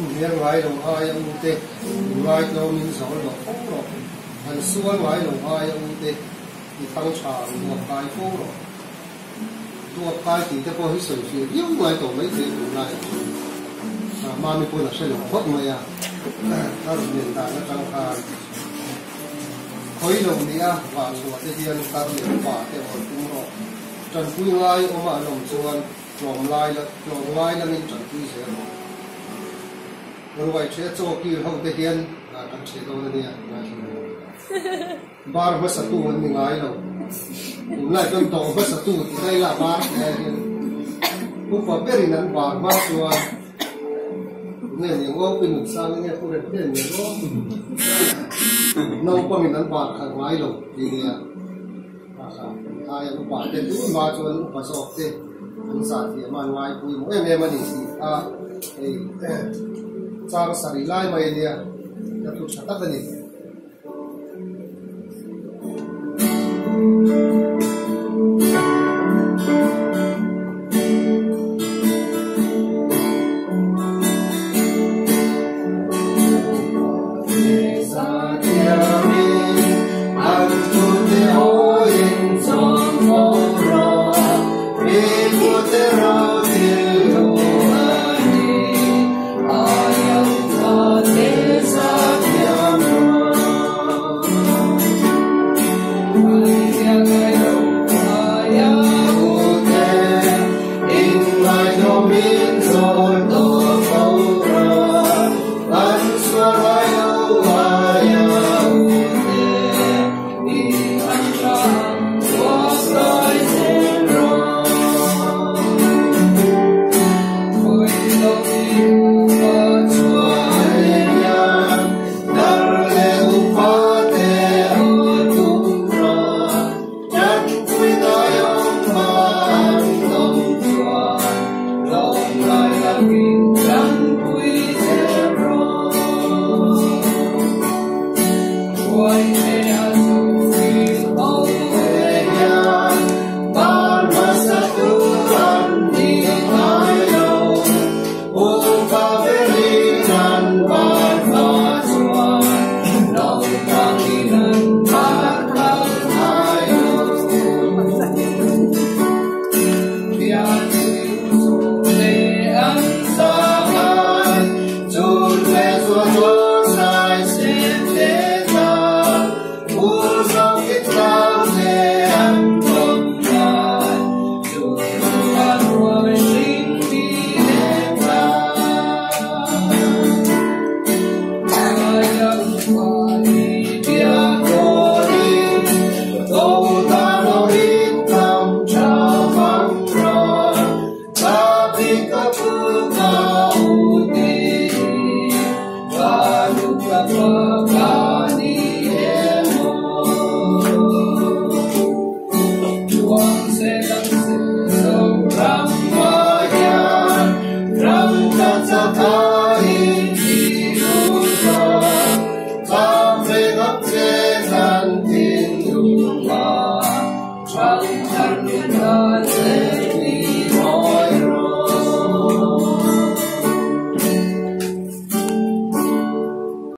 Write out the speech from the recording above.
hiền ngài lòng hai ông tê ngài cho mình giàu lộc phúc lộc anh xuân ngài lòng hai ông tê thì tăng tràng một cái phúc lộcตัวกายที่จะพอให้สวยๆยิ่งไงตัวไม่ดีตัวไหนมาไม่ควรจะใช้หลงพกมาอย่างถ้าเราเรียนตามนักการคอยลงเนี่ยว่าสวดเทียนการเรียนป่าแต่วันทุ่งรอจนคุยไล่ออกมาลงส่วนลงไล่แล้วนี่จนคุยเสียหมดเราไว้เชื่อโจกี้เขาเทียนกันเชื่อตัวเนี่ยบาร์มาสัตว์วันนี้ไงเราผมไล่จนโตมาสัตว์ที่ได้ละบาร์เนี่ยผู้ป่วยเป็นนั้นบาร์มาตัวเนี่ยอย่างว่าเป็นหนุ่มสร้างเนี่ยผู้เรียนเนี่ยก็น้องก็มีนั้นบาร์ข้างไว้ลงทีเดียวนะครับถ้าอย่างบาร์เด็ดตัวบาร์ชวนประสบเด็ดมันสาธิตมันไว้คุยมันเนี่ยมันนี่สิจางสารีไล่มาเนี่ยจะถูกชัดตั้งแต่